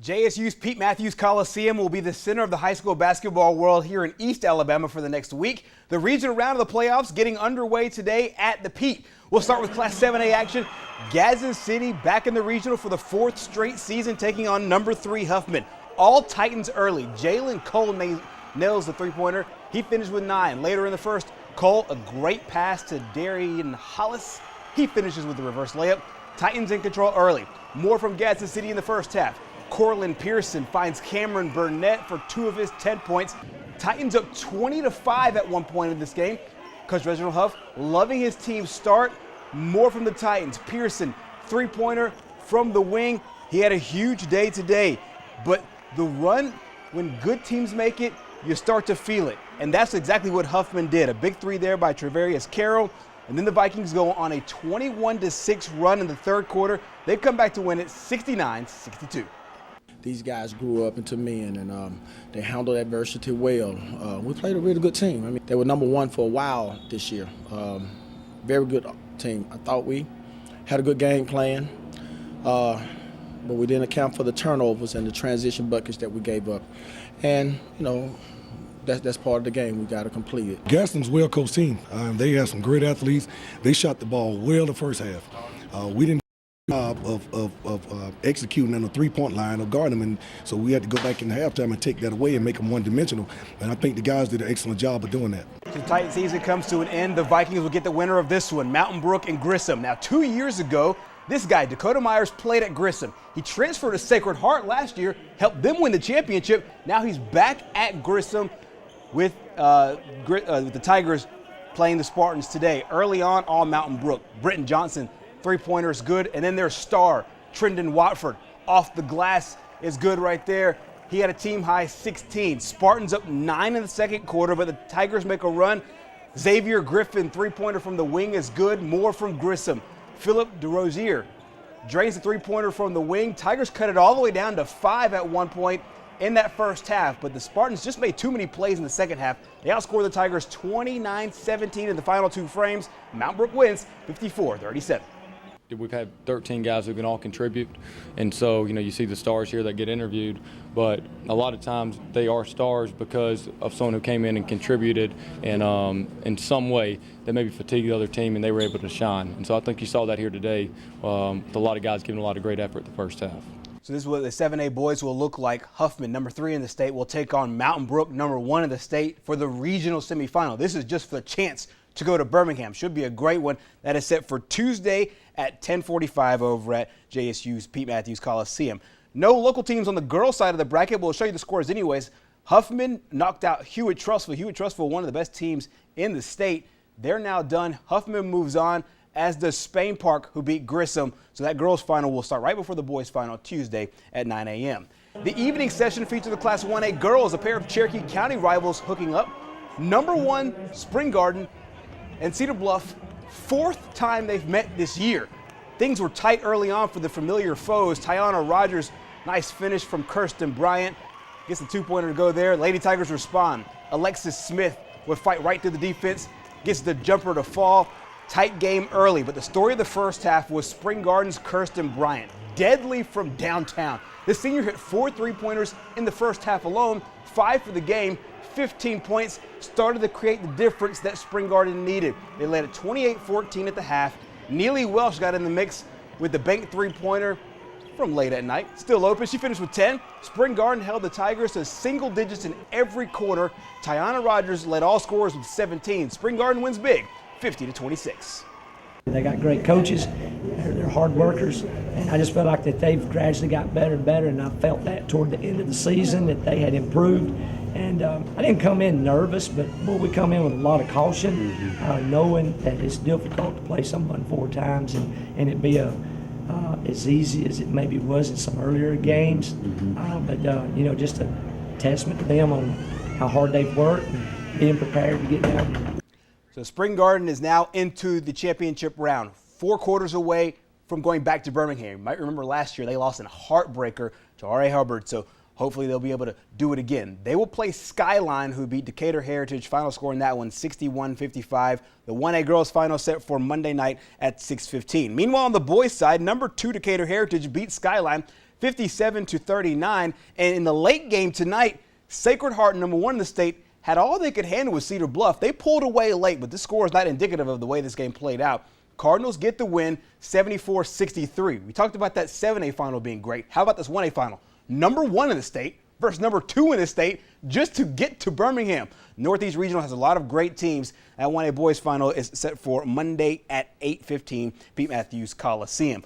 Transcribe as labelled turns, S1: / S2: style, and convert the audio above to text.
S1: JSU's Pete Matthews Coliseum will be the center of the high school basketball world here in East Alabama for the next week. The regional round of the playoffs getting underway today at the Pete. We'll start with Class 7A action. Gadsden City back in the regional for the fourth straight season, taking on number 3 Huffman. All Titans early. Jalen Cole nails the three-pointer. He finished with 9. Later in the first, Cole, a great pass to Darian Hollis. He finishes with the reverse layup. Titans in control early. More from Gadsden City in the first half. Corlin Pearson finds Cameron Burnett for 2 of his 10 points. Titans up 20-5 at one point in this game. Coach Reginald Huff loving his team's start. More from the Titans. Pearson, three-pointer from the wing. He had a huge day today. But the run, when good teams make it, you start to feel it. And that's exactly what Huffman did. A big three there by Trevarius Carroll. And then the Vikings go on a 21-6 run in the third quarter. They've come back to win it 69-62.
S2: These guys grew up into men, and they handled adversity well. We played a really good team. I mean, they were number 1 for a while this year. Very good team. I thought we had a good game plan, but we didn't account for the turnovers and the transition buckets that we gave up. And, you know, that's part of the game. We got to complete it.
S3: Gadsden's a well-coached team. They have some great athletes. They shot the ball well the first half. We didn't job of executing on the three-point line or guarding them, and so we had to go back in the halftime and take that away and make them one-dimensional. And I think the guys did an excellent job of doing that.
S1: The Titan season comes to an end. The Vikings will get the winner of this one, Mountain Brook and Grissom. Now, 2 years ago, this guy, Dakota Myers, played at Grissom. He transferred to Sacred Heart last year, helped them win the championship. Now he's back at Grissom with the Tigers playing the Spartans today. Early on, all Mountain Brook. Britton Johnson, three-pointer is good, and then their star, Trendon Watford, off the glass is good right there. He had a team-high 16. Spartans up 9 in the second quarter, but the Tigers make a run. Xavier Griffin, three-pointer from the wing is good. More from Grissom. Philip DeRosier drains the three-pointer from the wing. Tigers cut it all the way down to 5 at one point in that first half, but the Spartans just made too many plays in the second half. They outscored the Tigers 29-17 in the final 2 frames. Mountain Brook wins 54-37.
S4: We've had 13 guys who can all contribute, and so, you know, you see the stars here that get interviewed, but a lot of times they are stars because of someone who came in and contributed and in some way that maybe fatigued the other team and they were able to shine. And so I think you saw that here today with a lot of guys giving a lot of great effort the first half.
S1: So this is what the 7A boys will look like. Huffman, number 3 in the state, will take on Mountain Brook, number 1 in the state, for the regional semifinal. This is just for the chance to go to Birmingham. Should be a great one. That is set for Tuesday at 10:45 over at JSU's Pete Matthews Coliseum. No local teams on the girls' side of the bracket. We'll show you the scores anyways. Huffman knocked out Hewitt-Trussville. Hewitt-Trussville, one of the best teams in the state. They're now done. Huffman moves on, as does Spain Park, who beat Grissom. So that girls' final will start right before the boys' final Tuesday at 9 a.m. The evening session features the Class 1A girls, a pair of Cherokee County rivals hooking up. Number 1, Spring Garden and Cedar Bluff, 4th time they've met this year. Things were tight early on for the familiar foes. Tiana Rogers, nice finish from Kirsten Bryant. Gets the 2-pointer to go there. Lady Tigers respond. Alexis Smith would fight right through the defense, gets the jumper to fall. Tight game early, but the story of the first half was Spring Garden's Kirsten Bryant. Deadly from downtown. The senior hit 4 3-pointers in the first half alone, 5 for the game. 15 points, started to create the difference that Spring Garden needed. They led at 28-14 at the half. Neely Welsh got in the mix with the bank 3-pointer from late at night. Still open, she finished with 10. Spring Garden held the Tigers to single digits in every quarter. Tiana Rogers led all scorers with 17. Spring Garden wins big, 50-26.
S5: They got great coaches, they're hard workers, and I just felt like that they've gradually got better and better, and I felt that toward the end of the season that they had improved. And I didn't come in nervous, but boy, we come in with a lot of caution, knowing that it's difficult to play someone 4 times and it be as easy as it maybe was in some earlier games. But you know, just a testament to them on how hard they've worked and being prepared to get down there.
S1: So Spring Garden is now into the championship round, 4 quarters away from going back to Birmingham. You might remember last year they lost in a heartbreaker to R.A. Hubbard, so hopefully they'll be able to do it again. They will play Skyline, who beat Decatur Heritage. Final score in that one, 61-55. The 1A girls final set for Monday night at 6:15. Meanwhile, on the boys' side, number 2 Decatur Heritage beat Skyline 57-39. And in the late game tonight, Sacred Heart, number 1 in the state, had all they could handle with Cedar Bluff. They pulled away late, but this score is not indicative of the way this game played out. Cardinals get the win, 74-63. We talked about that 7A final being great. How about this 1A final? Number 1 in the state versus number 2 in the state just to get to Birmingham. Northeast Regional has a lot of great teams. That 1A boys final is set for Monday at 8:15, Pete Matthews Coliseum.